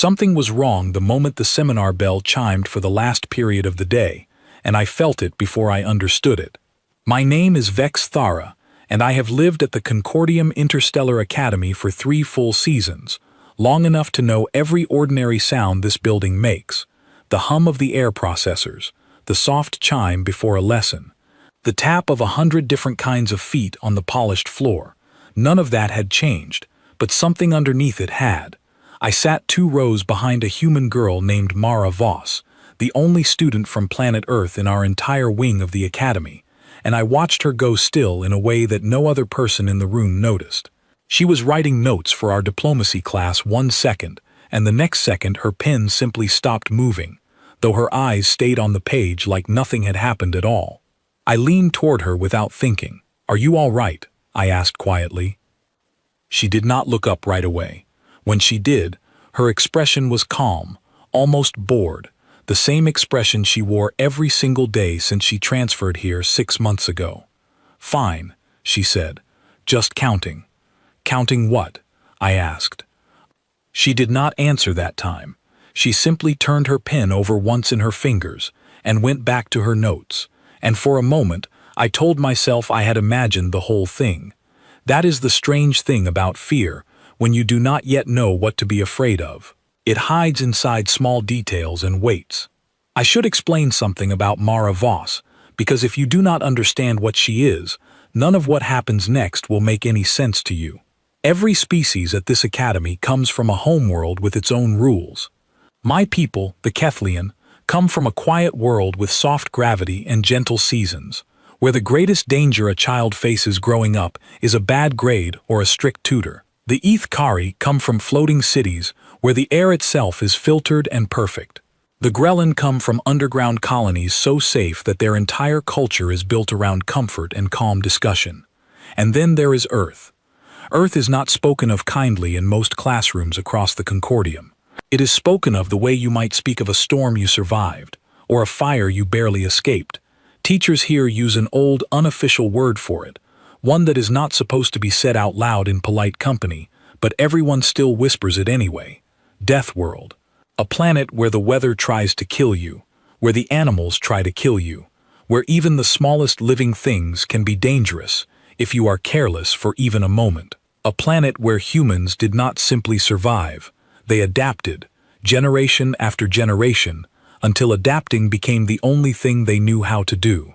Something was wrong the moment the seminar bell chimed for the last period of the day, and I felt it before I understood it. My name is Vex Thara, and I have lived at the Concordium Interstellar Academy for 3 full seasons, long enough to know every ordinary sound this building makes: the hum of the air processors, the soft chime before a lesson, the tap of 100 different kinds of feet on the polished floor. None of that had changed, but something underneath it had. I sat 2 rows behind a human girl named Mara Voss, the only student from planet Earth in our entire wing of the academy, and I watched her go still in a way that no other person in the room noticed. She was writing notes for our diplomacy class 1 second, and the next second her pen simply stopped moving, though her eyes stayed on the page like nothing had happened at all. I leaned toward her without thinking. "Are you all right?" I asked quietly. She did not look up right away. When she did, her expression was calm, almost bored, the same expression she wore every single day since she transferred here 6 months ago. "Fine," she said, "just counting." "Counting what?" I asked. She did not answer that time. She simply turned her pen over once in her fingers and went back to her notes, and for a moment I told myself I had imagined the whole thing. That is the strange thing about fear, when you do not yet know what to be afraid of. It hides inside small details and waits. I should explain something about Mara Voss, because if you do not understand what she is, none of what happens next will make any sense to you. Every species at this academy comes from a homeworld with its own rules. My people, the Kethlian, come from a quiet world with soft gravity and gentle seasons, where the greatest danger a child faces growing up is a bad grade or a strict tutor. The Ithkari come from floating cities where the air itself is filtered and perfect. The Grellan come from underground colonies so safe that their entire culture is built around comfort and calm discussion. And then there is Earth. Earth is not spoken of kindly in most classrooms across the Concordium. It is spoken of the way you might speak of a storm you survived, or a fire you barely escaped. Teachers here use an old, unofficial word for it, one that is not supposed to be said out loud in polite company, but everyone still whispers it anyway: Deathworld. A planet where the weather tries to kill you, where the animals try to kill you, where even the smallest living things can be dangerous if you are careless for even a moment. A planet where humans did not simply survive, they adapted, generation after generation, until adapting became the only thing they knew how to do.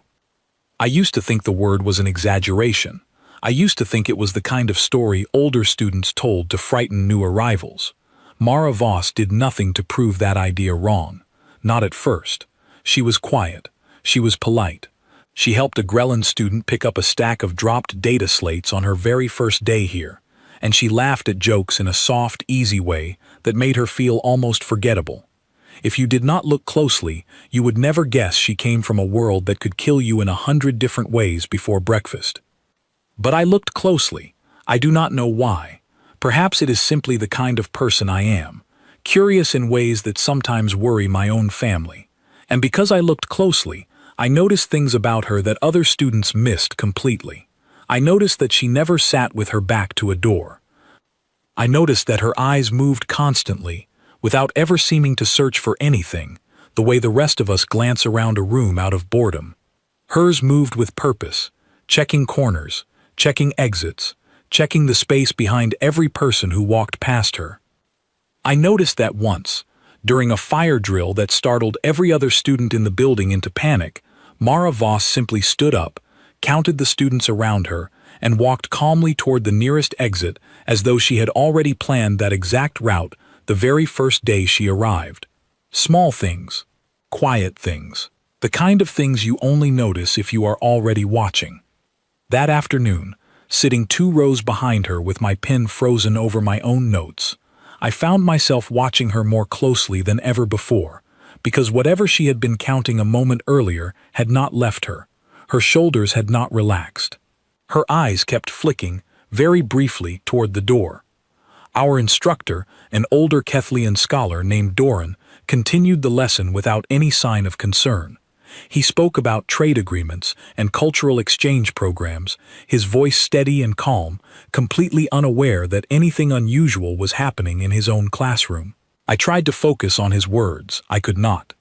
I used to think the word was an exaggeration. I used to think it was the kind of story older students told to frighten new arrivals. Mara Voss did nothing to prove that idea wrong. Not at first. She was quiet. She was polite. She helped a Grellan student pick up a stack of dropped data slates on her very first day here, and she laughed at jokes in a soft, easy way that made her feel almost forgettable. If you did not look closely, you would never guess she came from a world that could kill you in 100 different ways before breakfast. But I looked closely. I do not know why. Perhaps it is simply the kind of person I am, curious in ways that sometimes worry my own family. And because I looked closely, I noticed things about her that other students missed completely. I noticed that she never sat with her back to a door. I noticed that her eyes moved constantly, without ever seeming to search for anything, the way the rest of us glance around a room out of boredom. Hers moved with purpose, checking corners, checking exits, checking the space behind every person who walked past her. I noticed that once, during a fire drill that startled every other student in the building into panic, Mara Voss simply stood up, counted the students around her, and walked calmly toward the nearest exit as though she had already planned that exact route the very first day she arrived. Small things, quiet things, the kind of things you only notice if you are already watching. That afternoon, sitting 2 rows behind her with my pen frozen over my own notes, I found myself watching her more closely than ever before, because whatever she had been counting a moment earlier had not left her. Her shoulders had not relaxed. Her eyes kept flicking, very briefly, toward the door. Our instructor, an older Kethlian scholar named Doran, continued the lesson without any sign of concern. He spoke about trade agreements and cultural exchange programs, his voice steady and calm, completely unaware that anything unusual was happening in his own classroom. I tried to focus on his words. I could not.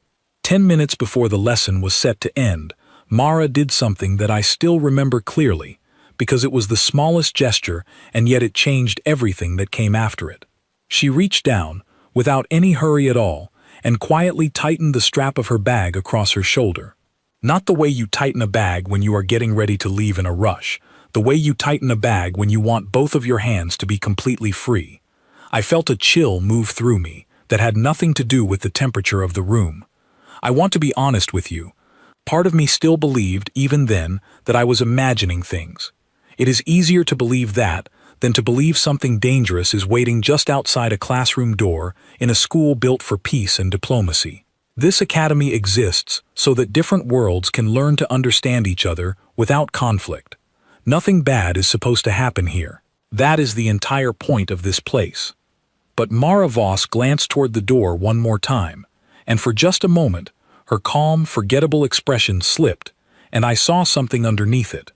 10 minutes before the lesson was set to end, Mara did something that I still remember clearly, because it was the smallest gesture and yet it changed everything that came after it. She reached down, without any hurry at all, and quietly tightened the strap of her bag across her shoulder. Not the way you tighten a bag when you are getting ready to leave in a rush, the way you tighten a bag when you want both of your hands to be completely free. I felt a chill move through me that had nothing to do with the temperature of the room. I want to be honest with you. Part of me still believed, even then, that I was imagining things. It is easier to believe that than to believe something dangerous is waiting just outside a classroom door in a school built for peace and diplomacy. This academy exists so that different worlds can learn to understand each other without conflict. Nothing bad is supposed to happen here. That is the entire point of this place. But Mara Voss glanced toward the door one more time, and for just a moment, her calm, forgettable expression slipped, and I saw something underneath it.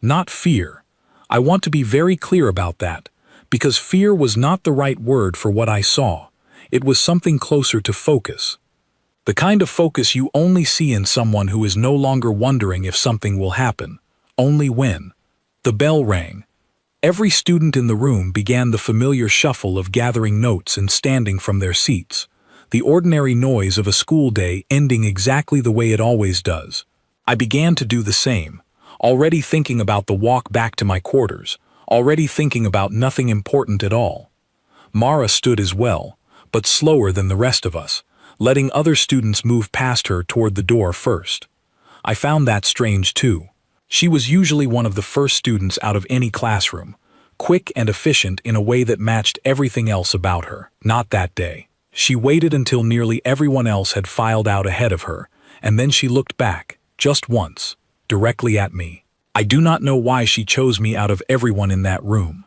Not fear. I want to be very clear about that, because fear was not the right word for what I saw. It was something closer to focus. The kind of focus you only see in someone who is no longer wondering if something will happen, only when. The bell rang. Every student in the room began the familiar shuffle of gathering notes and standing from their seats, the ordinary noise of a school day ending exactly the way it always does. I began to do the same, already thinking about the walk back to my quarters, already thinking about nothing important at all. Mara stood as well, but slower than the rest of us, letting other students move past her toward the door first. I found that strange too. She was usually one of the first students out of any classroom, quick and efficient in a way that matched everything else about her. Not that day. She waited until nearly everyone else had filed out ahead of her, and then she looked back, just once, directly at me. I do not know why she chose me out of everyone in that room.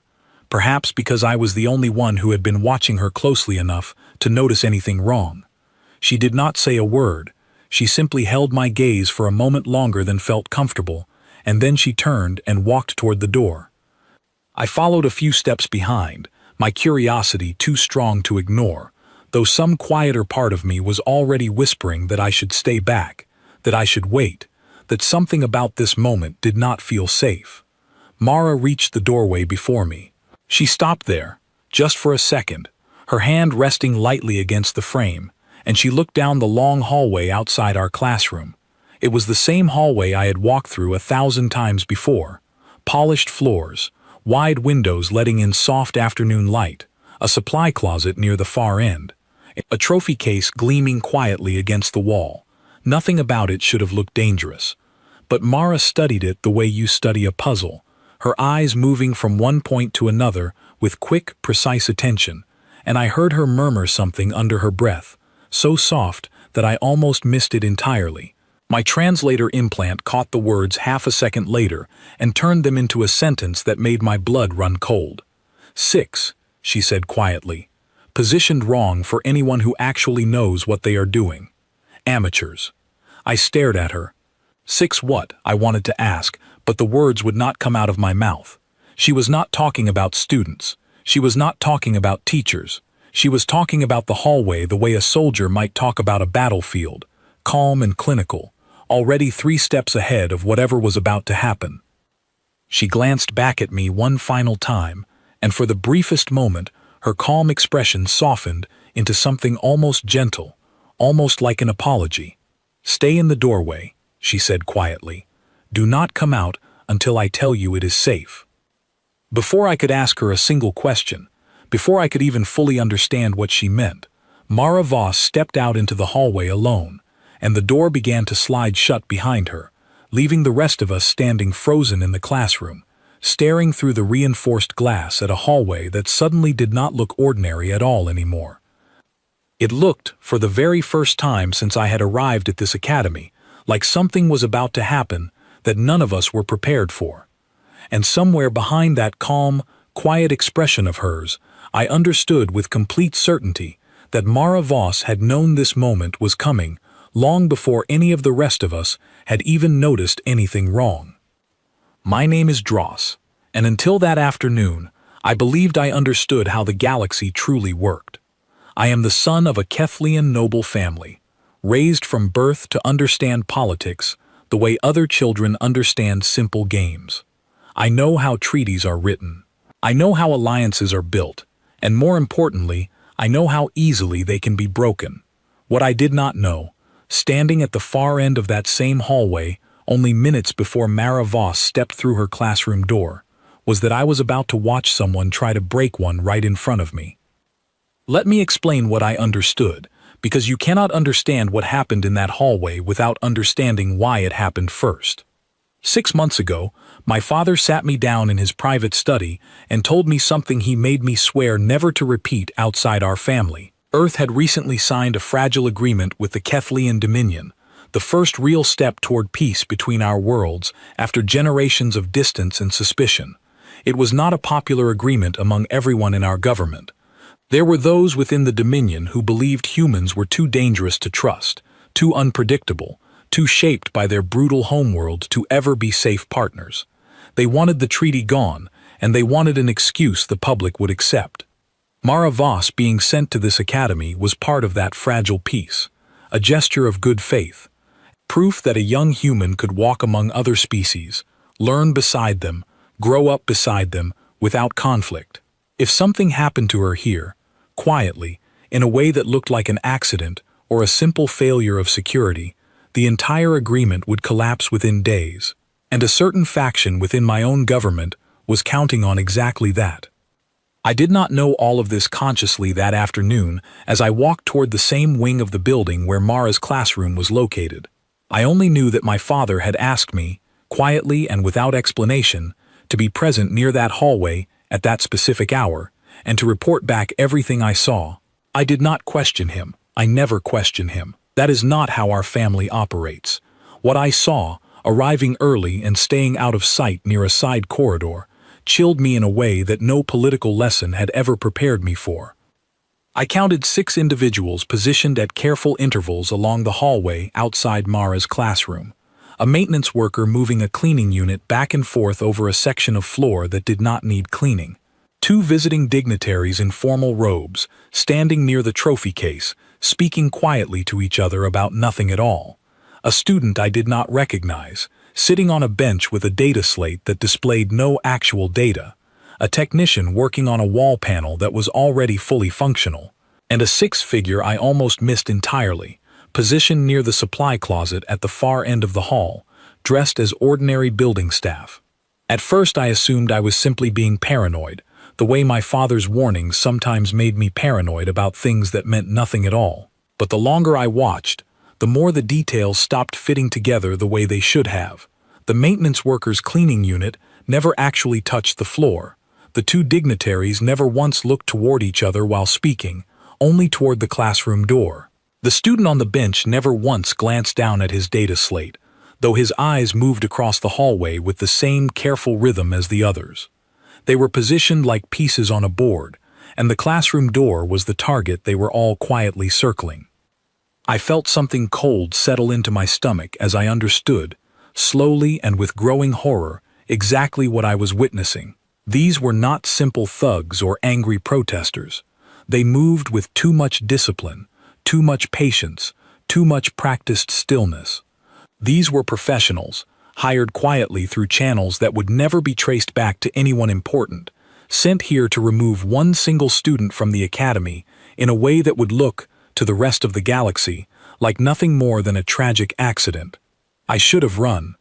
Perhaps because I was the only one who had been watching her closely enough to notice anything wrong. She did not say a word. She simply held my gaze for a moment longer than felt comfortable, and then she turned and walked toward the door. I followed a few steps behind, my curiosity too strong to ignore, though some quieter part of me was already whispering that I should stay back, that I should wait, that something about this moment did not feel safe. Mara reached the doorway before me. She stopped there, just for a second, her hand resting lightly against the frame, and she looked down the long hallway outside our classroom. It was the same hallway I had walked through 1,000 times before. Polished floors, wide windows letting in soft afternoon light, a supply closet near the far end, a trophy case gleaming quietly against the wall. Nothing about it should have looked dangerous. But Mara studied it the way you study a puzzle, her eyes moving from one point to another with quick, precise attention, and I heard her murmur something under her breath, so soft that I almost missed it entirely. My translator implant caught the words half a second later and turned them into a sentence that made my blood run cold. 6, she said quietly. Positioned wrong for anyone who actually knows what they are doing. Amateurs. I stared at her. 6 what? I wanted to ask, but the words would not come out of my mouth. She was not talking about students. She was not talking about teachers. She was talking about the hallway the way a soldier might talk about a battlefield, calm and clinical, already 3 steps ahead of whatever was about to happen. She glanced back at me one final time, and for the briefest moment, her calm expression softened into something almost gentle, almost like an apology. "Stay in the doorway," she said quietly. "Do not come out until I tell you it is safe." Before I could ask her a single question, before I could even fully understand what she meant, Mara Voss stepped out into the hallway alone, and the door began to slide shut behind her, leaving the rest of us standing frozen in the classroom, staring through the reinforced glass at a hallway that suddenly did not look ordinary at all anymore. It looked, for the very first time since I had arrived at this academy, like something was about to happen that none of us were prepared for. And somewhere behind that calm, quiet expression of hers, I understood with complete certainty that Mara Voss had known this moment was coming long before any of the rest of us had even noticed anything wrong. My name is Dross, and until that afternoon, I believed I understood how the galaxy truly worked. I am the son of a Kethlean noble family, raised from birth to understand politics the way other children understand simple games. I know how treaties are written. I know how alliances are built, and more importantly, I know how easily they can be broken. What I did not know, standing at the far end of that same hallway, only minutes before Mara Voss stepped through her classroom door, was that I was about to watch someone try to break one right in front of me. Let me explain what I understood, because you cannot understand what happened in that hallway without understanding why it happened first. 6 months ago, my father sat me down in his private study and told me something he made me swear never to repeat outside our family. Earth had recently signed a fragile agreement with the Kethlean Dominion, the first real step toward peace between our worlds after generations of distance and suspicion. It was not a popular agreement among everyone in our government. There were those within the Dominion who believed humans were too dangerous to trust, too unpredictable, too shaped by their brutal homeworld to ever be safe partners. They wanted the treaty gone, and they wanted an excuse the public would accept. Mara Voss being sent to this academy was part of that fragile peace, a gesture of good faith, proof that a young human could walk among other species, learn beside them, grow up beside them, without conflict. If something happened to her here, quietly, in a way that looked like an accident or a simple failure of security, the entire agreement would collapse within days, and a certain faction within my own government was counting on exactly that. I did not know all of this consciously that afternoon as I walked toward the same wing of the building where Mara's classroom was located. I only knew that my father had asked me, quietly and without explanation, to be present near that hallway at that specific hour and to report back everything I saw. I did not question him. I never question him. That is not how our family operates. What I saw, arriving early and staying out of sight near a side corridor, chilled me in a way that no political lesson had ever prepared me for. I counted 6 individuals positioned at careful intervals along the hallway outside Mara's classroom. A maintenance worker moving a cleaning unit back and forth over a section of floor that did not need cleaning. 2 visiting dignitaries in formal robes, standing near the trophy case, speaking quietly to each other about nothing at all. A student I did not recognize, sitting on a bench with a data slate that displayed no actual data. A technician working on a wall panel that was already fully functional. And a 6th figure I almost missed entirely, positioned near the supply closet at the far end of the hall, dressed as ordinary building staff. At first I assumed I was simply being paranoid, the way my father's warnings sometimes made me paranoid about things that meant nothing at all. But the longer I watched, the more the details stopped fitting together the way they should have. The maintenance worker's cleaning unit never actually touched the floor. The 2 dignitaries never once looked toward each other while speaking, only toward the classroom door. The student on the bench never once glanced down at his data slate, though his eyes moved across the hallway with the same careful rhythm as the others. They were positioned like pieces on a board, and the classroom door was the target they were all quietly circling. I felt something cold settle into my stomach as I understood, slowly and with growing horror, exactly what I was witnessing. These were not simple thugs or angry protesters. They moved with too much discipline, too much patience, too much practiced stillness. These were professionals, hired quietly through channels that would never be traced back to anyone important, sent here to remove one single student from the academy in a way that would look, to the rest of the galaxy, like nothing more than a tragic accident. I should have run.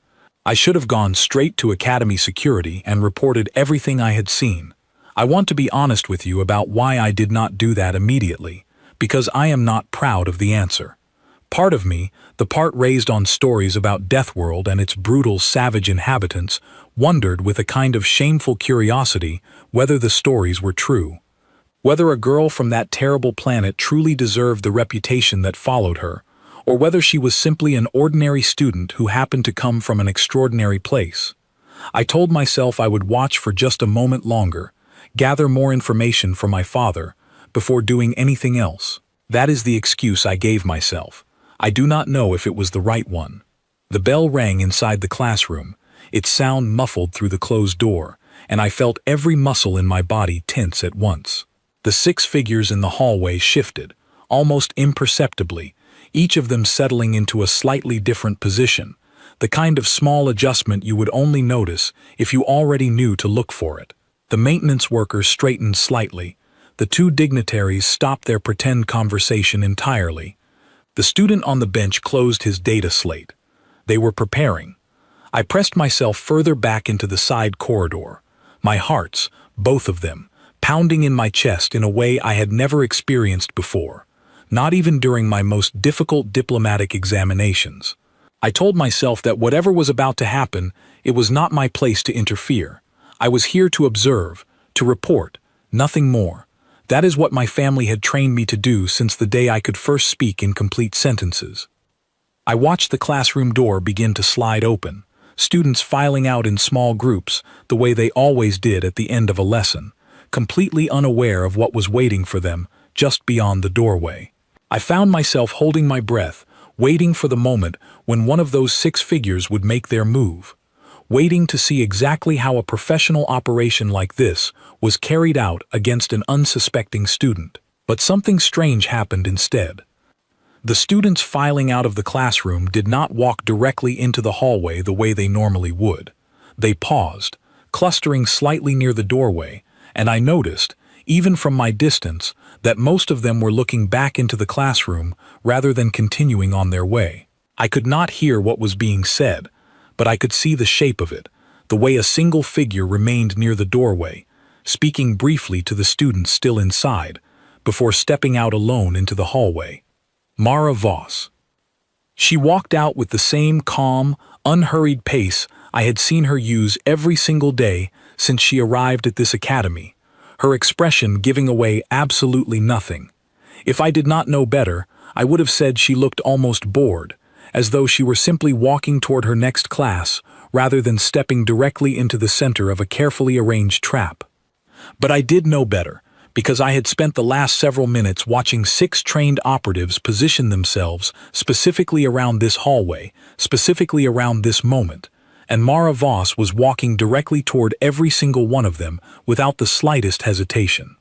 I should have gone straight to Academy security and reported everything I had seen. I want to be honest with you about why I did not do that immediately, because I am not proud of the answer. Part of me, the part raised on stories about Deathworld and its brutal, savage inhabitants, wondered with a kind of shameful curiosity whether the stories were true. Whether a girl from that terrible planet truly deserved the reputation that followed her, or whether she was simply an ordinary student who happened to come from an extraordinary place. I told myself I would watch for just a moment longer, gather more information from my father, before doing anything else. That is the excuse I gave myself. I do not know if it was the right one. The bell rang inside the classroom, its sound muffled through the closed door, and I felt every muscle in my body tense at once. The 6 figures in the hallway shifted, almost imperceptibly, each of them settling into a slightly different position, the kind of small adjustment you would only notice if you already knew to look for it. The maintenance workers straightened slightly. The 2 dignitaries stopped their pretend conversation entirely. The student on the bench closed his data slate. They were preparing. I pressed myself further back into the side corridor, my hearts, both of them, pounding in my chest in a way I had never experienced before, not even during my most difficult diplomatic examinations. I told myself that whatever was about to happen, it was not my place to interfere. I was here to observe, to report, nothing more. That is what my family had trained me to do since the day I could first speak in complete sentences. I watched the classroom door begin to slide open, students filing out in small groups, the way they always did at the end of a lesson, completely unaware of what was waiting for them just beyond the doorway. I found myself holding my breath, waiting for the moment when one of those 6 figures would make their move, waiting to see exactly how a professional operation like this was carried out against an unsuspecting student. But something strange happened instead. The students filing out of the classroom did not walk directly into the hallway the way they normally would. They paused, clustering slightly near the doorway, and I noticed, even from my distance, that most of them were looking back into the classroom rather than continuing on their way. I could not hear what was being said, but I could see the shape of it, the way a single figure remained near the doorway, speaking briefly to the students still inside, before stepping out alone into the hallway. Mara Voss. She walked out with the same calm, unhurried pace I had seen her use every single day since she arrived at this academy, her expression giving away absolutely nothing. If I did not know better, I would have said she looked almost bored, as though she were simply walking toward her next class rather than stepping directly into the center of a carefully arranged trap. But I did know better, because I had spent the last several minutes watching 6 trained operatives position themselves specifically around this hallway, specifically around this moment, and Mara Voss was walking directly toward every single one of them without the slightest hesitation.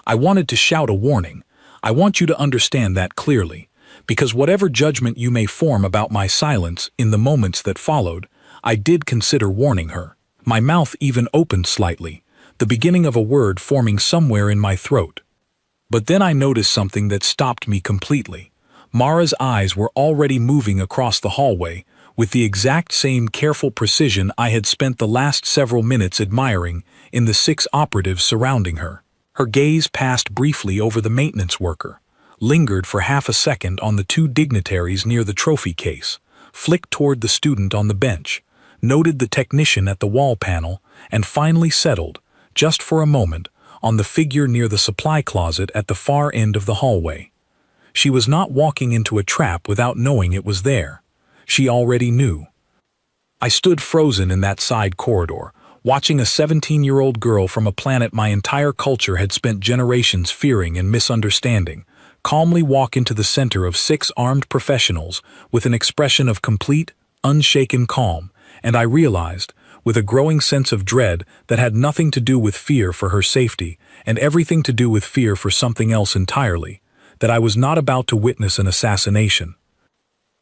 I wanted to shout a warning. I want you to understand that clearly, because whatever judgment you may form about my silence in the moments that followed, I did consider warning her. My mouth even opened slightly, the beginning of a word forming somewhere in my throat. But then I noticed something that stopped me completely. Mara's eyes were already moving across the hallway with the exact same careful precision I had spent the last several minutes admiring in the 6 operatives surrounding her. Her gaze passed briefly over the maintenance worker, lingered for half a second on the 2 dignitaries near the trophy case, flicked toward the student on the bench, noted the technician at the wall panel, and finally settled, just for a moment, on the figure near the supply closet at the far end of the hallway. She was not walking into a trap without knowing it was there. She already knew. I stood frozen in that side corridor, watching a 17-year-old girl from a planet my entire culture had spent generations fearing and misunderstanding, calmly walk into the center of 6 armed professionals with an expression of complete, unshaken calm, and I realized, with a growing sense of dread that had nothing to do with fear for her safety and everything to do with fear for something else entirely, that I was not about to witness an assassination.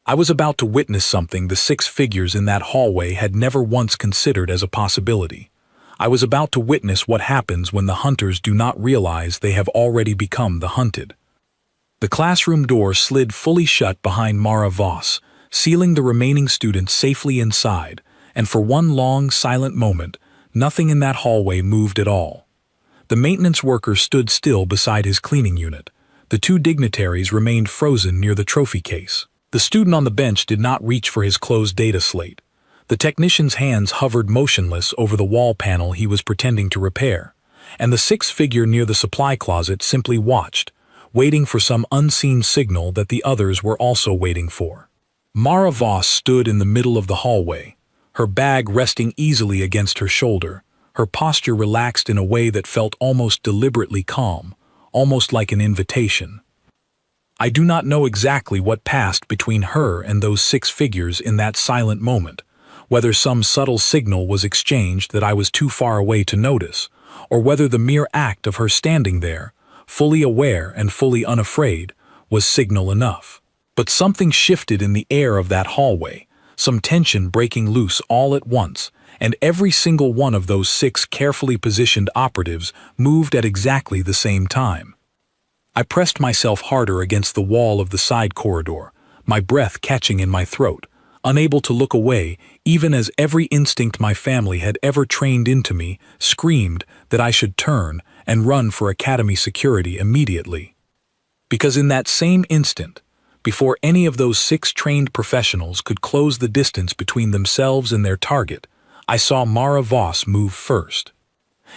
I was about to witness something the 6 figures in that hallway had never once considered as a possibility. I was about to witness what happens when the hunters do not realize they have already become the hunted. The classroom door slid fully shut behind Mara Voss, sealing the remaining students safely inside, and for one long, silent moment, nothing in that hallway moved at all. The maintenance worker stood still beside his cleaning unit. The 2 dignitaries remained frozen near the trophy case. The student on the bench did not reach for his closed data slate. The technician's hands hovered motionless over the wall panel he was pretending to repair, and the 6th figure near the supply closet simply watched, waiting for some unseen signal that the others were also waiting for. Mara Voss stood in the middle of the hallway, her bag resting easily against her shoulder, her posture relaxed in a way that felt almost deliberately calm, almost like an invitation. I do not know exactly what passed between her and those 6 figures in that silent moment, whether some subtle signal was exchanged that I was too far away to notice, or whether the mere act of her standing there, fully aware and fully unafraid, was signal enough. But something shifted in the air of that hallway, some tension breaking loose all at once, and every single one of those 6 carefully positioned operatives moved at exactly the same time. I pressed myself harder against the wall of the side corridor, my breath catching in my throat, unable to look away even as every instinct my family had ever trained into me screamed that I should turn and run for academy security immediately. Because in that same instant, before any of those 6 trained professionals could close the distance between themselves and their target, I saw Mara Voss move first.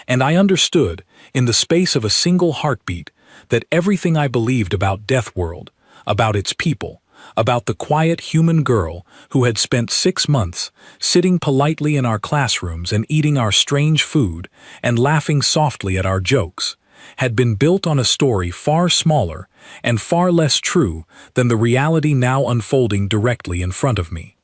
And I understood, in the space of a single heartbeat, that everything I believed about Deathworld, about its people, about the quiet human girl who had spent 6 months sitting politely in our classrooms and eating our strange food and laughing softly at our jokes, had been built on a story far smaller and far less true than the reality now unfolding directly in front of me.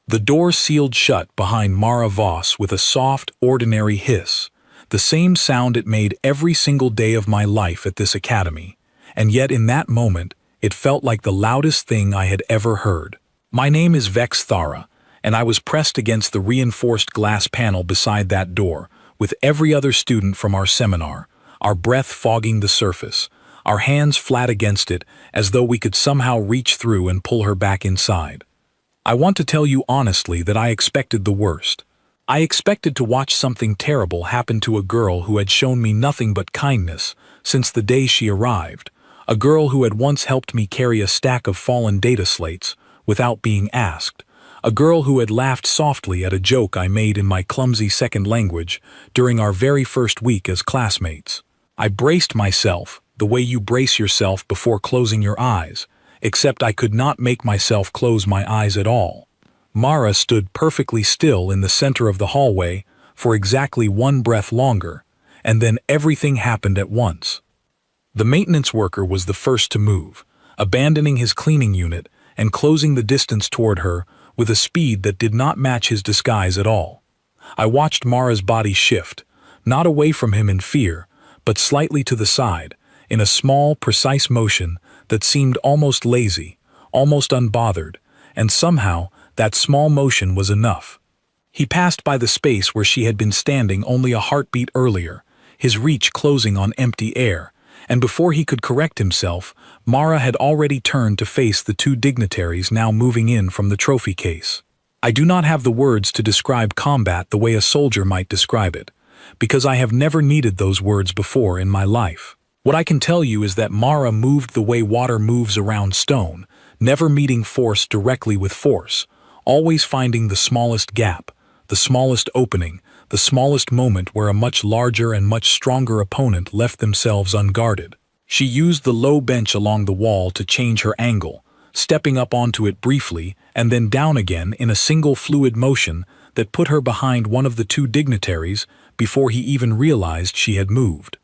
The door sealed shut behind Mara Voss with a soft, ordinary hiss, the same sound it made every single day of my life at this academy, and yet in that moment it felt like the loudest thing I had ever heard. My name is Vex Thara, and I was pressed against the reinforced glass panel beside that door, with every other student from our seminar, our breath fogging the surface, our hands flat against it as though we could somehow reach through and pull her back inside. I want to tell you honestly that I expected the worst. I expected to watch something terrible happen to a girl who had shown me nothing but kindness since the day she arrived, a girl who had once helped me carry a stack of fallen data slates without being asked, a girl who had laughed softly at a joke I made in my clumsy second language during our very first week as classmates. I braced myself the way you brace yourself before closing your eyes, except I could not make myself close my eyes at all. Mara stood perfectly still in the center of the hallway for exactly 1 breath longer, and then everything happened at once. The maintenance worker was the first to move, abandoning his cleaning unit and closing the distance toward her with a speed that did not match his disguise at all. I watched Mara's body shift, not away from him in fear, but slightly to the side, in a small, precise motion that seemed almost lazy, almost unbothered, and somehow that small motion was enough. He passed by the space where she had been standing only a heartbeat earlier, his reach closing on empty air, and before he could correct himself, Mara had already turned to face the 2 dignitaries now moving in from the trophy case. I do not have the words to describe combat the way a soldier might describe it, because I have never needed those words before in my life. What I can tell you is that Mara moved the way water moves around stone, never meeting force directly with force, always finding the smallest gap, the smallest opening, the smallest moment where a much larger and much stronger opponent left themselves unguarded. She used the low bench along the wall to change her angle, stepping up onto it briefly and then down again in a single fluid motion that put her behind one of the 2 dignitaries before he even realized she had moved.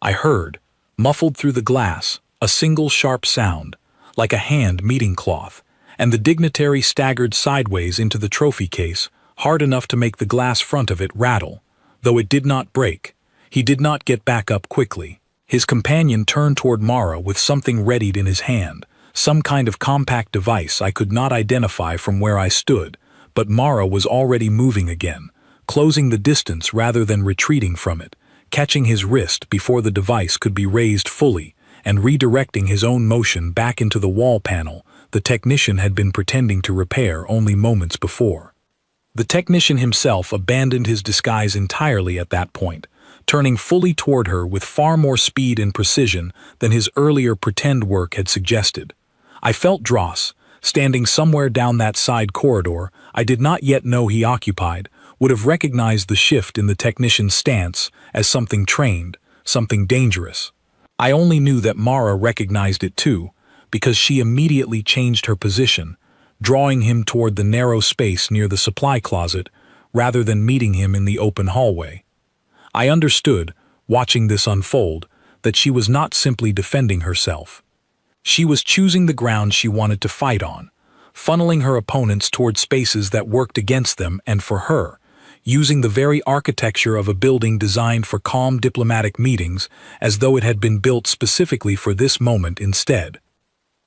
I heard, muffled through the glass, a single sharp sound, like a hand meeting cloth, and the dignitary staggered sideways into the trophy case, hard enough to make the glass front of it rattle. Though it did not break, he did not get back up quickly. His companion turned toward Mara with something readied in his hand, some kind of compact device I could not identify from where I stood, but Mara was already moving again, closing the distance rather than retreating from it, catching his wrist before the device could be raised fully, and redirecting his own motion back into the wall panel the technician had been pretending to repair only moments before. The technician himself abandoned his disguise entirely at that point, turning fully toward her with far more speed and precision than his earlier pretend work had suggested. I felt Dross, standing somewhere down that side corridor I did not yet know he occupied, would have recognized the shift in the technician's stance as something trained, something dangerous. I only knew that Mara recognized it too, because she immediately changed her position, drawing him toward the narrow space near the supply closet rather than meeting him in the open hallway. I understood, watching this unfold, that she was not simply defending herself. She was choosing the ground she wanted to fight on, funneling her opponents toward spaces that worked against them and for her, using the very architecture of a building designed for calm diplomatic meetings as though it had been built specifically for this moment instead.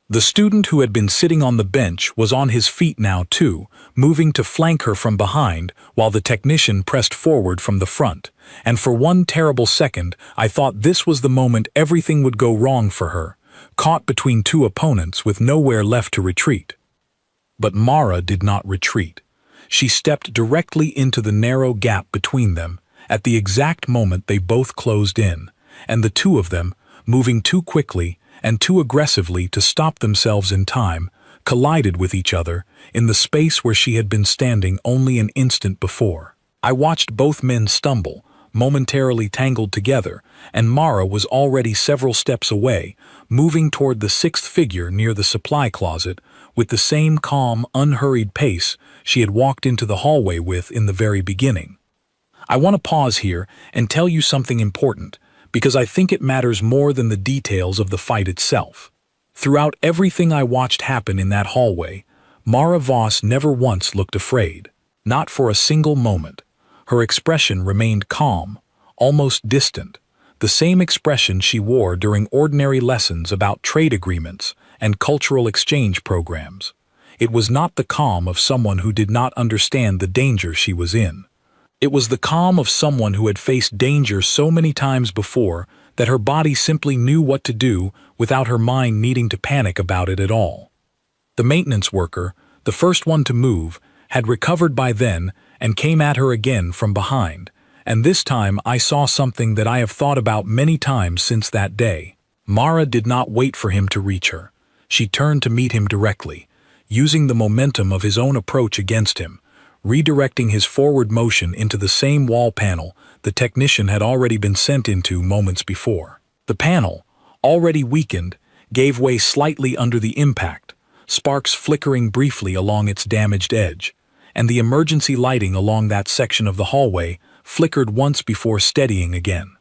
The student who had been sitting on the bench was on his feet now too, moving to flank her from behind while the technician pressed forward from the front, and for one terrible second I thought this was the moment everything would go wrong for her, caught between two opponents with nowhere left to retreat. But Mara did not retreat. She stepped directly into the narrow gap between them at the exact moment they both closed in, and the two of them, moving too quickly and too aggressively to stop themselves in time, collided with each other in the space where she had been standing only an instant before. I watched both men stumble, momentarily tangled together, and Mara was already several steps away, moving toward the sixth figure near the supply closet with the same calm, unhurried pace she had walked into the hallway with in the very beginning. I want to pause here and tell you something important, because I think it matters more than the details of the fight itself. Throughout everything I watched happen in that hallway, Mara Voss never once looked afraid. Not for a single moment. Her expression remained calm, almost distant, the same expression she wore during ordinary lessons about trade agreements and cultural exchange programs. It was not the calm of someone who did not understand the danger she was in. It was the calm of someone who had faced danger so many times before that her body simply knew what to do without her mind needing to panic about it at all. The maintenance worker, the first one to move, had recovered by then and came at her again from behind, and this time I saw something that I have thought about many times since that day. Mara did not wait for him to reach her. She turned to meet him directly, using the momentum of his own approach against him, redirecting his forward motion into the same wall panel the technician had already been sent into moments before. The panel, already weakened, gave way slightly under the impact, sparks flickering briefly along its damaged edge, and the emergency lighting along that section of the hallway flickered once before steadying again.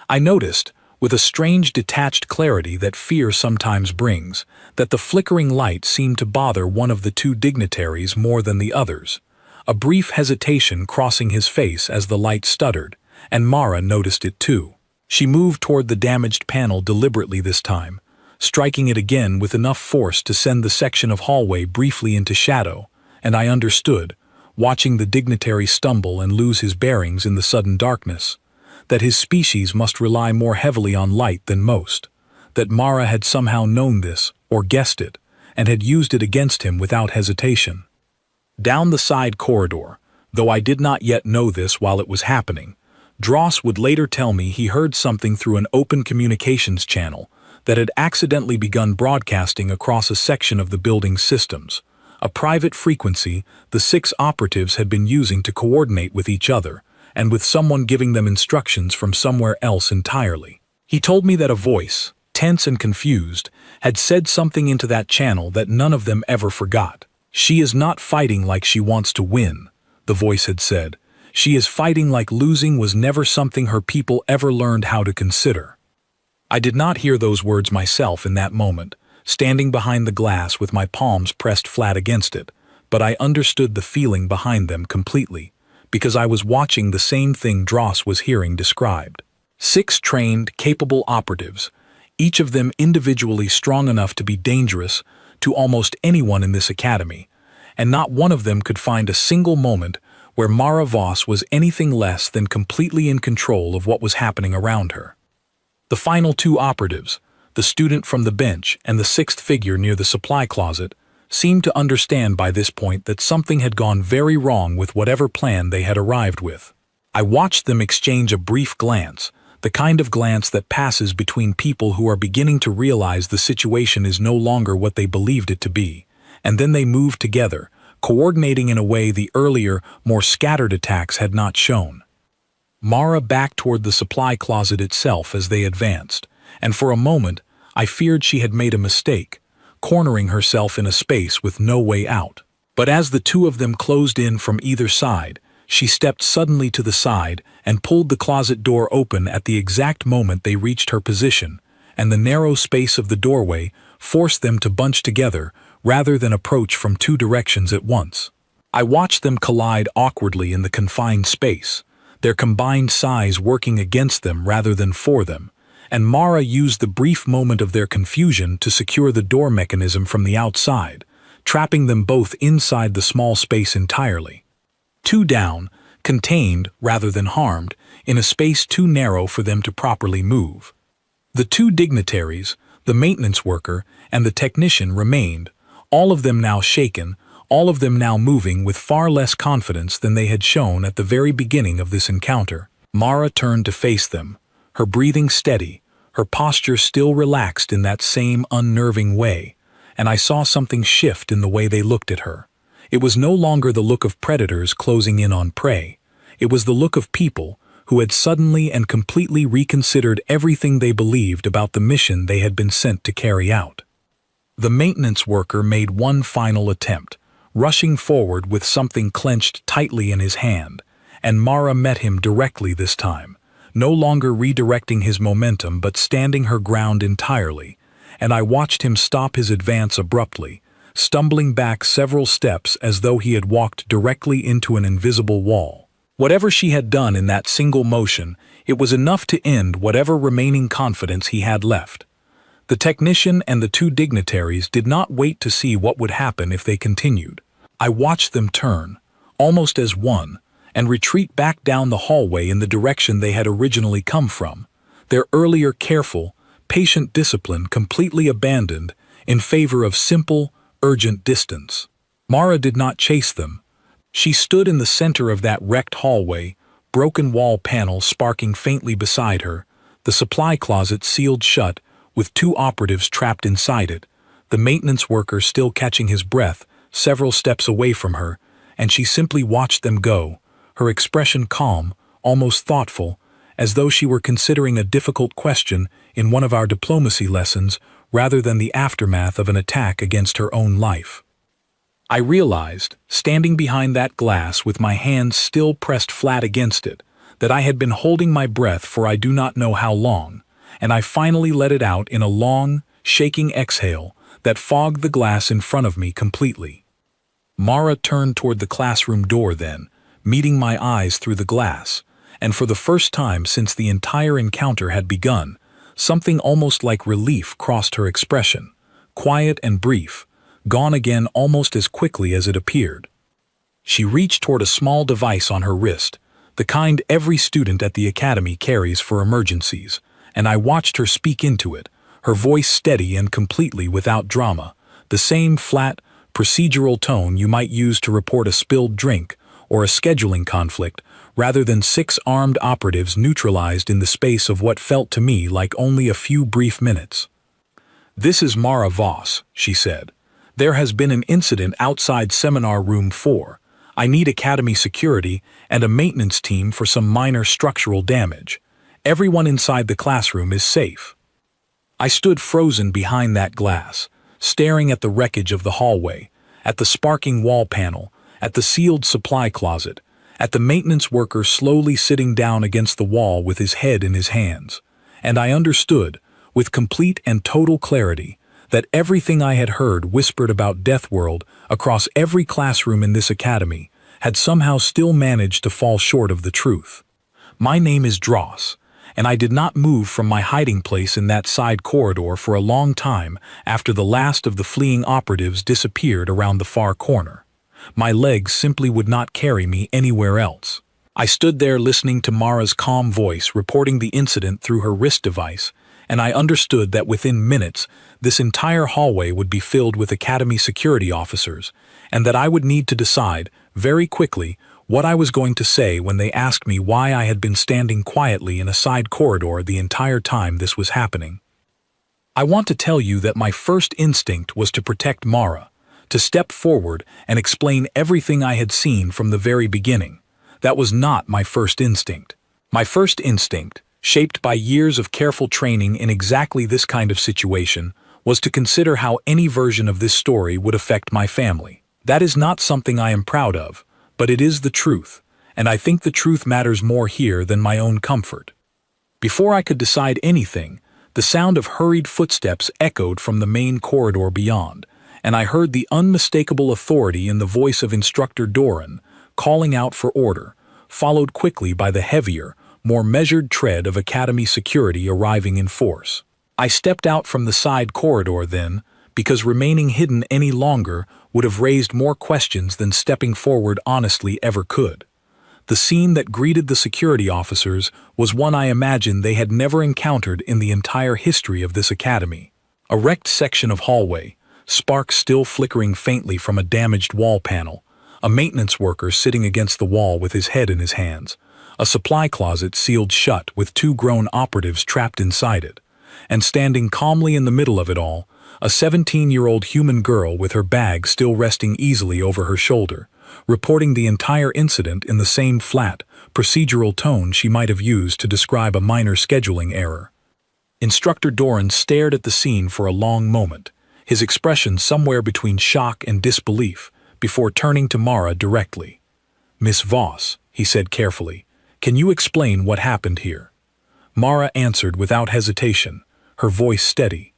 I noticed, with a strange detached clarity that fear sometimes brings, that the flickering light seemed to bother one of the two dignitaries more than the others. A brief hesitation crossing his face as the light stuttered, and Mara noticed it too. She moved toward the damaged panel deliberately this time, striking it again with enough force to send the section of hallway briefly into shadow, and I understood, watching the dignitary stumble and lose his bearings in the sudden darkness, that his species must rely more heavily on light than most, that Mara had somehow known this, or guessed it, and had used it against him without hesitation. Down the side corridor, though I did not yet know this while it was happening, Dross would later tell me he heard something through an open communications channel that had accidentally begun broadcasting across a section of the building's systems, a private frequency the 6 operatives had been using to coordinate with each other, and with someone giving them instructions from somewhere else entirely. He told me that a voice, tense and confused, had said something into that channel that none of them ever forgot. "She is not fighting like she wants to win," the voice had said. "She is fighting like losing was never something her people ever learned how to consider." I did not hear those words myself in that moment, standing behind the glass with my palms pressed flat against it, but I understood the feeling behind them completely, because I was watching the same thing Dross was hearing described. 6 trained, capable operatives, each of them individually strong enough to be dangerous to almost anyone in this academy, and not one of them could find a single moment where Mara Voss was anything less than completely in control of what was happening around her. The final 2 operatives, the student from the bench and the 6th figure near the supply closet, seemed to understand by this point that something had gone very wrong with whatever plan they had arrived with. I watched them exchange a brief glance, the kind of glance that passes between people who are beginning to realize the situation is no longer what they believed it to be, and then they moved together, coordinating in a way the earlier, more scattered attacks had not shown. Mara backed toward the supply closet itself as they advanced, and for a moment I feared she had made a mistake, cornering herself in a space with no way out. But as the 2 of them closed in from either side, she stepped suddenly to the side and pulled the closet door open at the exact moment they reached her position, and the narrow space of the doorway forced them to bunch together rather than approach from 2 directions at once. I watched them collide awkwardly in the confined space, their combined size working against them rather than for them, and Mara used the brief moment of their confusion to secure the door mechanism from the outside, trapping them both inside the small space entirely. Two down, contained rather than harmed, in a space too narrow for them to properly move. The two dignitaries, the maintenance worker and the technician, remained, all of them now shaken, all of them now moving with far less confidence than they had shown at the very beginning of this encounter. Mara turned to face them, her breathing steady, her posture still relaxed in that same unnerving way, and I saw something shift in the way they looked at her. It was no longer the look of predators closing in on prey. It was the look of people who had suddenly and completely reconsidered everything they believed about the mission they had been sent to carry out. The maintenance worker made one final attempt, rushing forward with something clenched tightly in his hand, and Mara met him directly this time, no longer redirecting his momentum but standing her ground entirely, and I watched him stop his advance abruptly, stumbling back several steps as though he had walked directly into an invisible wall. Whatever she had done in that single motion, it was enough to end whatever remaining confidence he had left. The technician and the two dignitaries did not wait to see what would happen if they continued. I watched them turn, almost as one, and retreat back down the hallway in the direction they had originally come from, their earlier careful, patient discipline completely abandoned in favor of simple, urgent distance. Mara did not chase them. She stood in the center of that wrecked hallway, broken wall panel sparking faintly beside her, the supply closet sealed shut, with two operatives trapped inside it, the maintenance worker still catching his breath several steps away from her, and she simply watched them go, her expression calm, almost thoughtful, as though she were considering a difficult question in one of our diplomacy lessons rather than the aftermath of an attack against her own life. I realized, standing behind that glass with my hands still pressed flat against it, that I had been holding my breath for I do not know how long, and I finally let it out in a long, shaking exhale that fogged the glass in front of me completely. Mara turned toward the classroom door then, meeting my eyes through the glass, and for the first time since the entire encounter had begun, something almost like relief crossed her expression, quiet and brief, gone again almost as quickly as it appeared. She reached toward a small device on her wrist, the kind every student at the academy carries for emergencies, and I watched her speak into it, her voice steady and completely without drama, the same flat, procedural tone you might use to report a spilled drink or a scheduling conflict, rather than 6 armed operatives neutralized in the space of what felt to me like only a few brief minutes. "This is Mara Voss," she said. "There has been an incident outside Seminar Room 4. I need Academy security and a maintenance team for some minor structural damage. Everyone inside the classroom is safe." I stood frozen behind that glass, staring at the wreckage of the hallway, at the sparking wall panel, at the sealed supply closet, at the maintenance worker slowly sitting down against the wall with his head in his hands, and I understood, with complete and total clarity, that everything I had heard whispered about Deathworld across every classroom in this academy had somehow still managed to fall short of the truth. My name is Dross, and I did not move from my hiding place in that side corridor for a long time after the last of the fleeing operatives disappeared around the far corner. My legs simply would not carry me anywhere else. I stood there listening to Mara's calm voice reporting the incident through her wrist device, and I understood that within minutes this entire hallway would be filled with Academy security officers, and that I would need to decide, very quickly, what I was going to say when they asked me why I had been standing quietly in a side corridor the entire time this was happening. I want to tell you that my first instinct was to protect Mara, to step forward and explain everything I had seen from the very beginning. That was not my first instinct. My first instinct, shaped by years of careful training in exactly this kind of situation, was to consider how any version of this story would affect my family. That is not something I am proud of, but it is the truth, and I think the truth matters more here than my own comfort. Before I could decide anything, the sound of hurried footsteps echoed from the main corridor beyond, and I heard the unmistakable authority in the voice of Instructor Doran, calling out for order, followed quickly by the heavier, more measured tread of Academy security arriving in force. I stepped out from the side corridor then, because remaining hidden any longer would have raised more questions than stepping forward honestly ever could. The scene that greeted the security officers was one I imagined they had never encountered in the entire history of this academy. A wrecked section of hallway, sparks still flickering faintly from a damaged wall panel, a maintenance worker sitting against the wall with his head in his hands, a supply closet sealed shut with 2 grown operatives trapped inside it, and standing calmly in the middle of it all, a 17-year-old human girl with her bag still resting easily over her shoulder, reporting the entire incident in the same flat, procedural tone she might have used to describe a minor scheduling error. Instructor Doran stared at the scene for a long moment, his expression somewhere between shock and disbelief, before turning to Mara directly. "Miss Voss," he said carefully, "can you explain what happened here?" Mara answered without hesitation, her voice steady.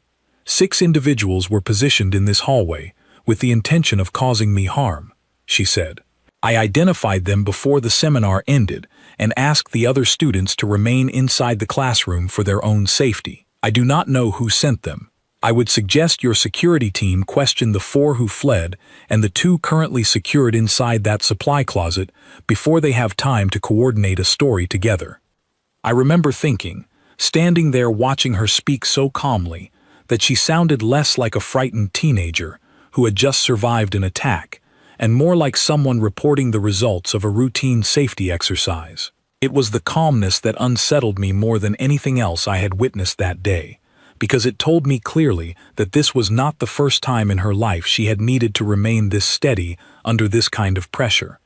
6 individuals were positioned in this hallway, with the intention of causing me harm, she said. I identified them before the seminar ended and asked the other students to remain inside the classroom for their own safety. I do not know who sent them. I would suggest your security team question the 4 who fled and the 2 currently secured inside that supply closet before they have time to coordinate a story together. I remember thinking, standing there watching her speak so calmly, that she sounded less like a frightened teenager who had just survived an attack, and more like someone reporting the results of a routine safety exercise. It was the calmness that unsettled me more than anything else I had witnessed that day, because it told me clearly that this was not the first time in her life she had needed to remain this steady under this kind of pressure.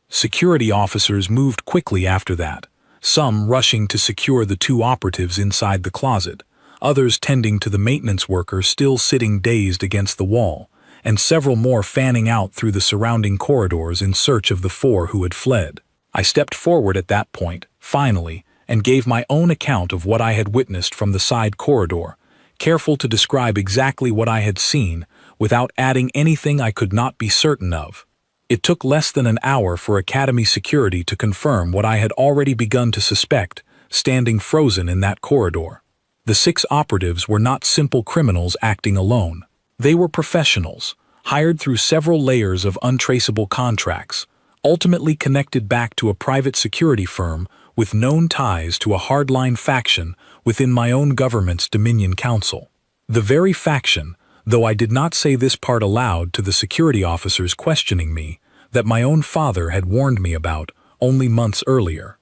Security officers moved quickly after that, some rushing to secure the 2 operatives inside the closet, others tending to the maintenance worker still sitting dazed against the wall, and several more fanning out through the surrounding corridors in search of the 4 who had fled. I stepped forward at that point, finally, and gave my own account of what I had witnessed from the side corridor, careful to describe exactly what I had seen without adding anything I could not be certain of. It took less than an hour for Academy security to confirm what I had already begun to suspect, standing frozen in that corridor. The 6 operatives were not simple criminals acting alone. They were professionals, hired through several layers of untraceable contracts, ultimately connected back to a private security firm with known ties to a hardline faction within my own government's Dominion Council. The very faction, though I did not say this part aloud to the security officers questioning me, that my own father had warned me about only months earlier.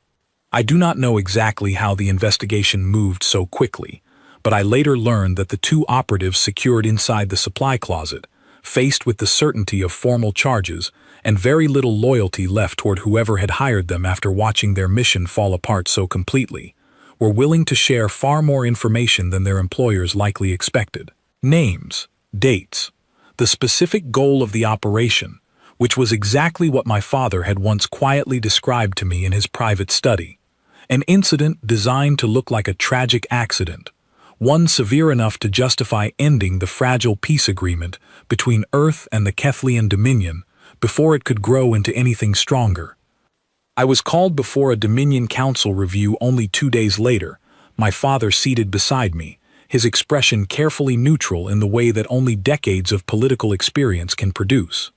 I do not know exactly how the investigation moved so quickly, but I later learned that the 2 operatives secured inside the supply closet, faced with the certainty of formal charges and very little loyalty left toward whoever had hired them after watching their mission fall apart so completely, were willing to share far more information than their employers likely expected. Names, dates, the specific goal of the operation, which was exactly what my father had once quietly described to me in his private study. An incident designed to look like a tragic accident, one severe enough to justify ending the fragile peace agreement between Earth and the Kethlean Dominion before it could grow into anything stronger. I was called before a Dominion Council review only 2 days later, my father seated beside me, his expression carefully neutral in the way that only decades of political experience can produce.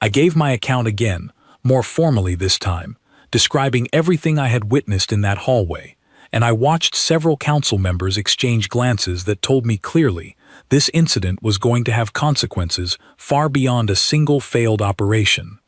I gave my account again, more formally this time, describing everything I had witnessed in that hallway, and I watched several council members exchange glances that told me clearly this incident was going to have consequences far beyond a single failed operation.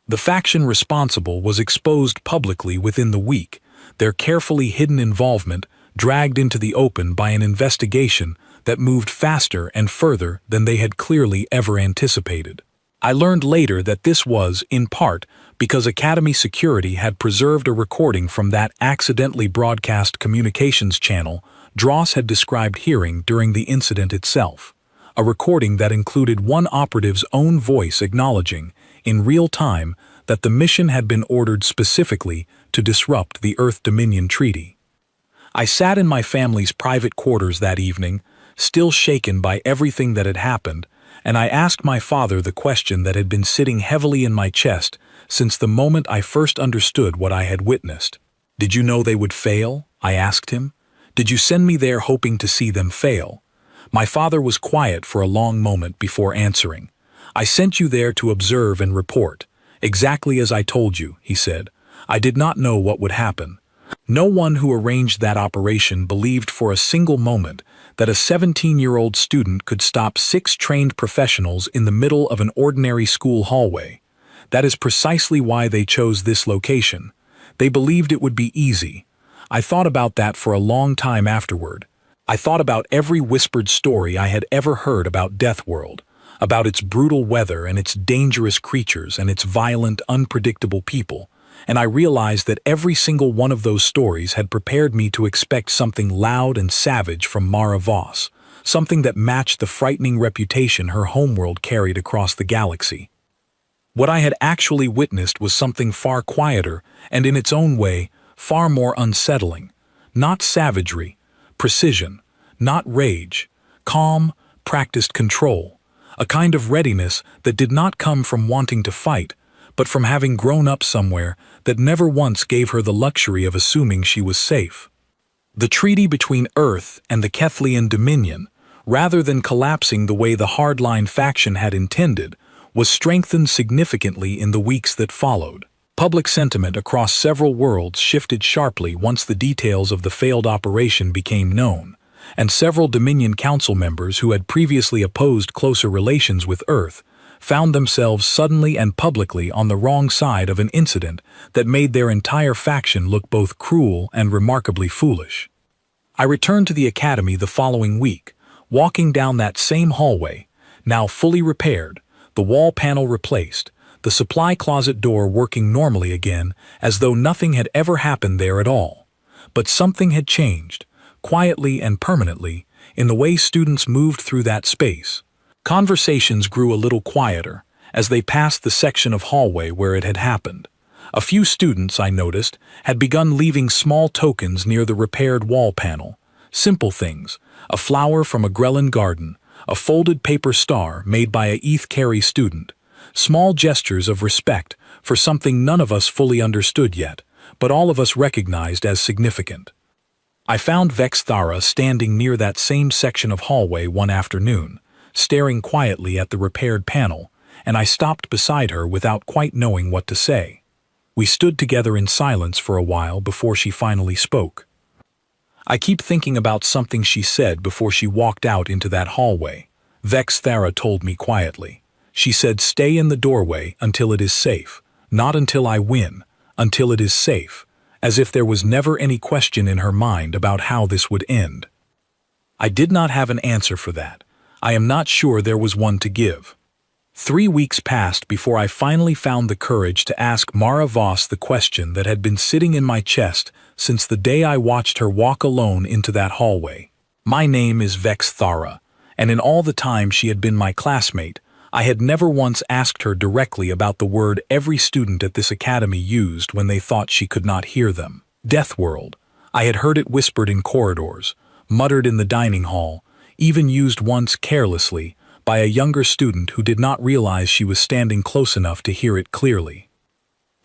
The faction responsible was exposed publicly within the week, their carefully hidden involvement dragged into the open by an investigation that moved faster and further than they had clearly ever anticipated. I learned later that this was, in part, because Academy Security had preserved a recording from that accidentally broadcast communications channel Dross had described hearing during the incident itself, a recording that included one operative's own voice acknowledging, in real time, that the mission had been ordered specifically to disrupt the Earth-Dominion Treaty. I sat in my family's private quarters that evening, still shaken by everything that had happened, and I asked my father the question that had been sitting heavily in my chest since the moment I first understood what I had witnessed. "Did you know they would fail?" I asked him. "Did you send me there hoping to see them fail?" My father was quiet for a long moment before answering. "I sent you there to observe and report, exactly as I told you," he said. "I did not know what would happen." No one who arranged that operation believed for a single moment that a 17-year-old student could stop 6 trained professionals in the middle of an ordinary school hallway. That is precisely why they chose this location. They believed it would be easy. I thought about that for a long time afterward. I thought about every whispered story I had ever heard about Deathworld, about its brutal weather and its dangerous creatures and its violent, unpredictable people, and I realized that every single one of those stories had prepared me to expect something loud and savage from Mara Voss, something that matched the frightening reputation her homeworld carried across the galaxy. What I had actually witnessed was something far quieter and, in its own way, far more unsettling. Not savagery, precision, not rage, calm, practiced control, a kind of readiness that did not come from wanting to fight, but from having grown up somewhere that never once gave her the luxury of assuming she was safe. The treaty between Earth and the Kethlean Dominion, rather than collapsing the way the hardline faction had intended, was strengthened significantly in the weeks that followed. Public sentiment across several worlds shifted sharply once the details of the failed operation became known, and several Dominion Council members who had previously opposed closer relations with Earth found themselves suddenly and publicly on the wrong side of an incident that made their entire faction look both cruel and remarkably foolish. I returned to the academy the following week, walking down that same hallway, now fully repaired, the wall panel replaced, the supply closet door working normally again, as though nothing had ever happened there at all. But something had changed, quietly and permanently, in the way students moved through that space. Conversations grew a little quieter as they passed the section of hallway where it had happened. A few students, I noticed, had begun leaving small tokens near the repaired wall panel. Simple things: a flower from a Grellan garden, a folded paper star made by a ETH Carey student. Small gestures of respect for something none of us fully understood yet, but all of us recognized as significant. I found Vex Thara standing near that same section of hallway one afternoon, staring quietly at the repaired panel, and I stopped beside her without quite knowing what to say. We stood together in silence for a while before she finally spoke. "I keep thinking about something she said before she walked out into that hallway," Vex Thara told me quietly. "She said, 'Stay in the doorway until it is safe, not until I win, until it is safe,' as if there was never any question in her mind about how this would end." I did not have an answer for that. I am not sure there was one to give. 3 weeks passed before I finally found the courage to ask Mara Voss the question that had been sitting in my chest since the day I watched her walk alone into that hallway. My name is Vex Thara, and in all the time she had been my classmate, I had never once asked her directly about the word every student at this academy used when they thought she could not hear them. Deathworld. I had heard it whispered in corridors, muttered in the dining hall, even used once carelessly by a younger student who did not realize she was standing close enough to hear it clearly.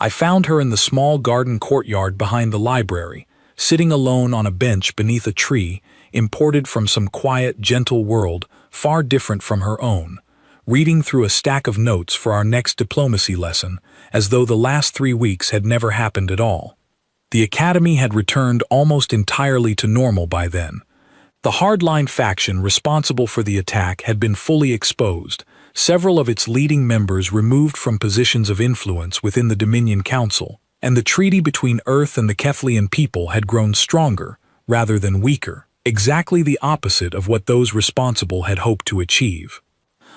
I found her in the small garden courtyard behind the library, sitting alone on a bench beneath a tree, imported from some quiet, gentle world far different from her own, reading through a stack of notes for our next diplomacy lesson, as though the last 3 weeks had never happened at all. The academy had returned almost entirely to normal by then. The hardline faction responsible for the attack had been fully exposed, several of its leading members removed from positions of influence within the Dominion Council, and the treaty between Earth and the Kethlean people had grown stronger, rather than weaker, exactly the opposite of what those responsible had hoped to achieve.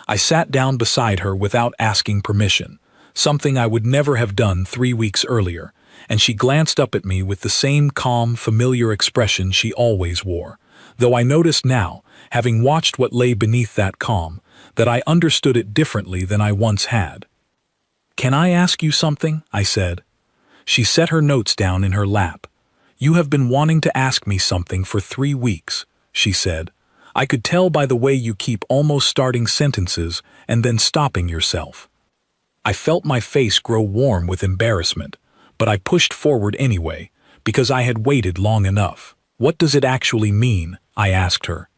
I sat down beside her without asking permission, something I would never have done 3 weeks earlier, and she glanced up at me with the same calm, familiar expression she always wore, though I noticed now, having watched what lay beneath that calm, that I understood it differently than I once had. "Can I ask you something?" I said. She set her notes down in her lap. "You have been wanting to ask me something for 3 weeks," she said. I could tell by the way you keep almost starting sentences and then stopping yourself. I felt my face grow warm with embarrassment, but I pushed forward anyway, because I had waited long enough. What does it actually mean? I asked her.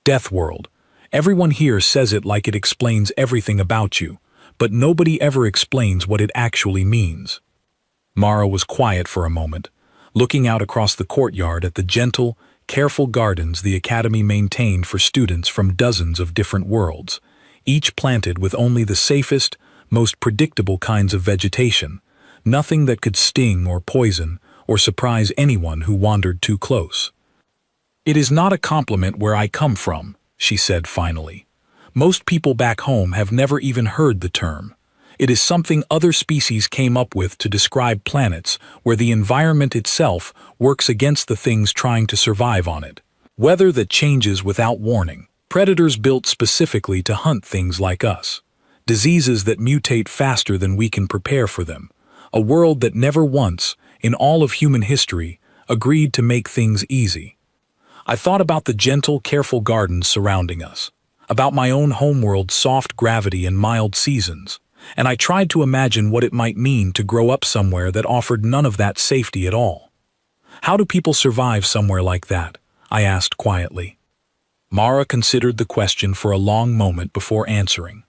Deathworld. Everyone here says it like it explains everything about you, but nobody ever explains what it actually means. Mara was quiet for a moment, looking out across the courtyard at the gentle, careful gardens the Academy maintained for students from dozens of different worlds, each planted with only the safest, most predictable kinds of vegetation, nothing that could sting or poison or surprise anyone who wandered too close. It is not a compliment where I come from, she said finally. Most people back home have never even heard the term. It is something other species came up with to describe planets where the environment itself works against the things trying to survive on it. Weather that changes without warning. Predators built specifically to hunt things like us. Diseases that mutate faster than we can prepare for them. A world that never once, in all of human history, agreed to make things easy. I thought about the gentle, careful gardens surrounding us, about my own homeworld's soft gravity and mild seasons, and I tried to imagine what it might mean to grow up somewhere that offered none of that safety at all. How do people survive somewhere like that? I asked quietly. Mara considered the question for a long moment before answering.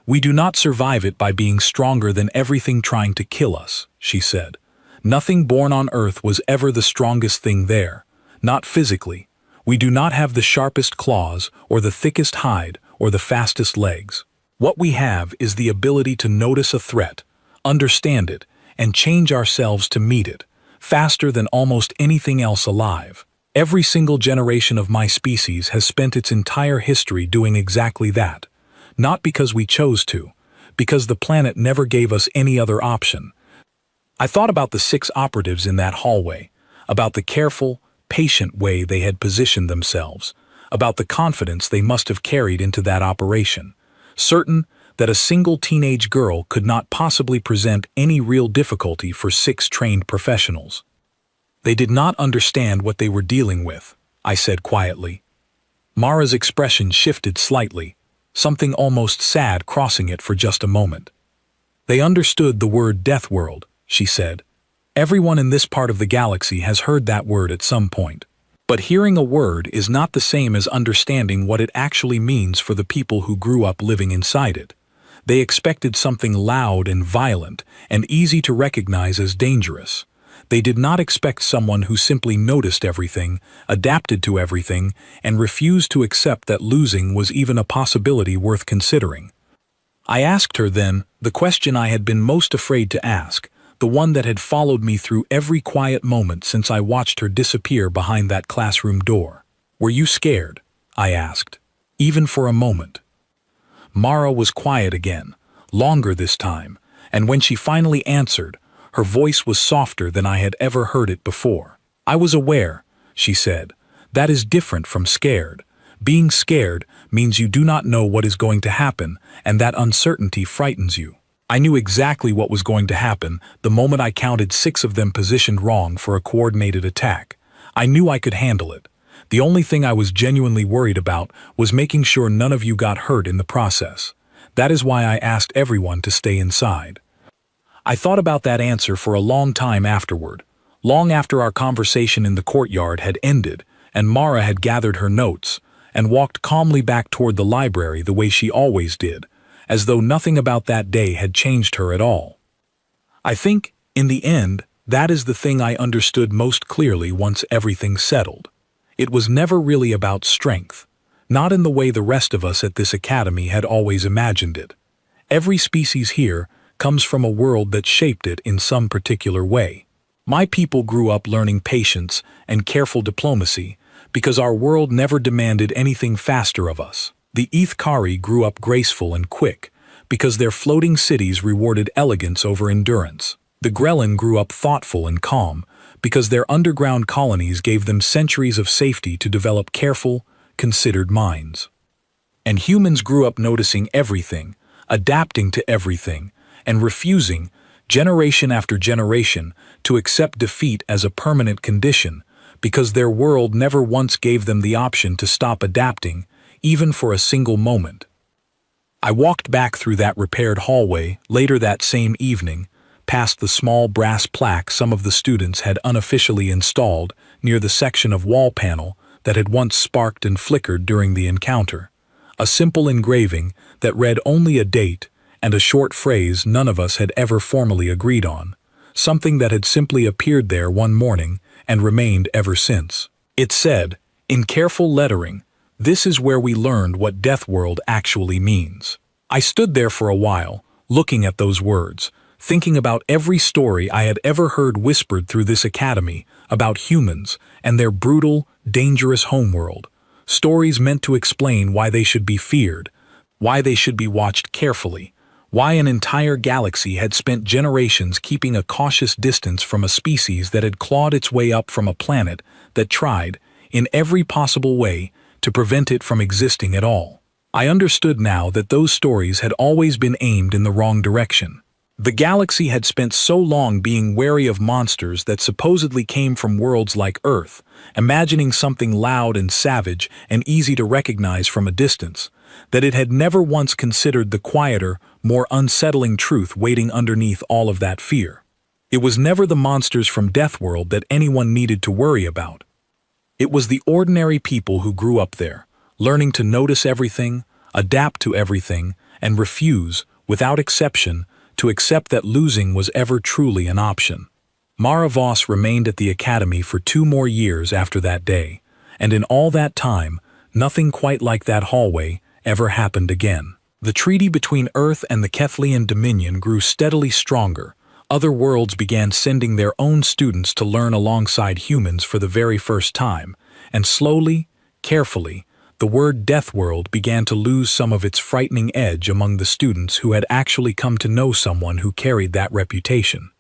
We do not survive it by being stronger than everything trying to kill us, she said. Nothing born on Earth was ever the strongest thing there, not physically. We do not have the sharpest claws, or the thickest hide, or the fastest legs. What we have is the ability to notice a threat, understand it, and change ourselves to meet it, faster than almost anything else alive. Every single generation of my species has spent its entire history doing exactly that. Not because we chose to, because the planet never gave us any other option. I thought about the 6 operatives in that hallway, about the careful, patient way they had positioned themselves, about the confidence they must have carried into that operation, certain that a single teenage girl could not possibly present any real difficulty for 6 trained professionals. They did not understand what they were dealing with, I said quietly. Mara's expression shifted slightly, something almost sad crossing it for just a moment. They understood the word Deathworld, she said. Everyone in this part of the galaxy has heard that word at some point. But hearing a word is not the same as understanding what it actually means for the people who grew up living inside it. They expected something loud and violent and easy to recognize as dangerous. They did not expect someone who simply noticed everything, adapted to everything, and refused to accept that losing was even a possibility worth considering. I asked her then the question I had been most afraid to ask, the one that had followed me through every quiet moment since I watched her disappear behind that classroom door. Were you scared? I asked. Even for a moment. Mara was quiet again, longer this time, and when she finally answered, her voice was softer than I had ever heard it before. I was aware, she said. That is different from scared. Being scared means you do not know what is going to happen, and that uncertainty frightens you. I knew exactly what was going to happen the moment I counted 6 of them positioned wrong for a coordinated attack. I knew I could handle it. The only thing I was genuinely worried about was making sure none of you got hurt in the process. That is why I asked everyone to stay inside. I thought about that answer for a long time afterward, long after our conversation in the courtyard had ended and Mara had gathered her notes and walked calmly back toward the library the way she always did, as though nothing about that day had changed her at all. I think, in the end, that is the thing I understood most clearly once everything settled. It was never really about strength, not in the way the rest of us at this academy had always imagined it. Every species here comes from a world that shaped it in some particular way. My people grew up learning patience and careful diplomacy because our world never demanded anything faster of us. The Ithkari grew up graceful and quick because their floating cities rewarded elegance over endurance. The Grelin grew up thoughtful and calm because their underground colonies gave them centuries of safety to develop careful, considered minds. And humans grew up noticing everything, adapting to everything, and refusing, generation after generation, to accept defeat as a permanent condition because their world never once gave them the option to stop adapting, even for a single moment. I walked back through that repaired hallway later that same evening, past the small brass plaque some of the students had unofficially installed near the section of wall panel that had once sparked and flickered during the encounter. A simple engraving that read only a date and a short phrase none of us had ever formally agreed on, something that had simply appeared there one morning and remained ever since. It said, in careful lettering, "This is where we learned what Deathworld actually means." I stood there for a while, looking at those words, thinking about every story I had ever heard whispered through this academy about humans and their brutal, dangerous homeworld. Stories meant to explain why they should be feared, why they should be watched carefully, why an entire galaxy had spent generations keeping a cautious distance from a species that had clawed its way up from a planet that tried, in every possible way, to prevent it from existing at all. I understood now that those stories had always been aimed in the wrong direction. The galaxy had spent so long being wary of monsters that supposedly came from worlds like Earth, imagining something loud and savage and easy to recognize from a distance, that it had never once considered the quieter, more unsettling truth waiting underneath all of that fear. It was never the monsters from Deathworld that anyone needed to worry about. It was the ordinary people who grew up there, learning to notice everything, adapt to everything, and refuse, without exception, to accept that losing was ever truly an option. Mara Voss remained at the academy for 2 more years after that day, and in all that time, nothing quite like that hallway ever happened again. The treaty between Earth and the Kethlean Dominion grew steadily stronger. Other worlds began sending their own students to learn alongside humans for the very first time, and slowly, carefully, the word Deathworld began to lose some of its frightening edge among the students who had actually come to know someone who carried that reputation.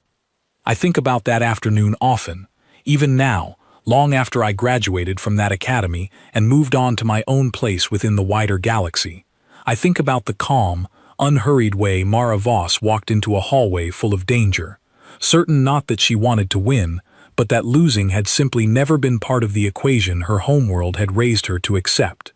I think about that afternoon often, even now, long after I graduated from that academy and moved on to my own place within the wider galaxy. I think about the calm, unhurried way Mara Voss walked into a hallway full of danger, certain not that she wanted to win, but that losing had simply never been part of the equation her homeworld had raised her to accept.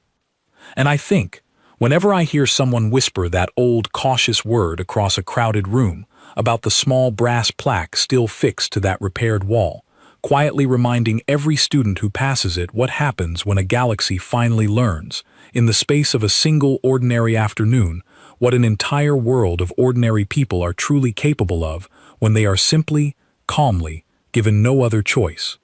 And I think, whenever I hear someone whisper that old cautious word across a crowded room about the small brass plaque still fixed to that repaired wall, quietly reminding every student who passes it what happens when a galaxy finally learns, in the space of a single ordinary afternoon, what an entire world of ordinary people are truly capable of when they are simply, calmly, given no other choice.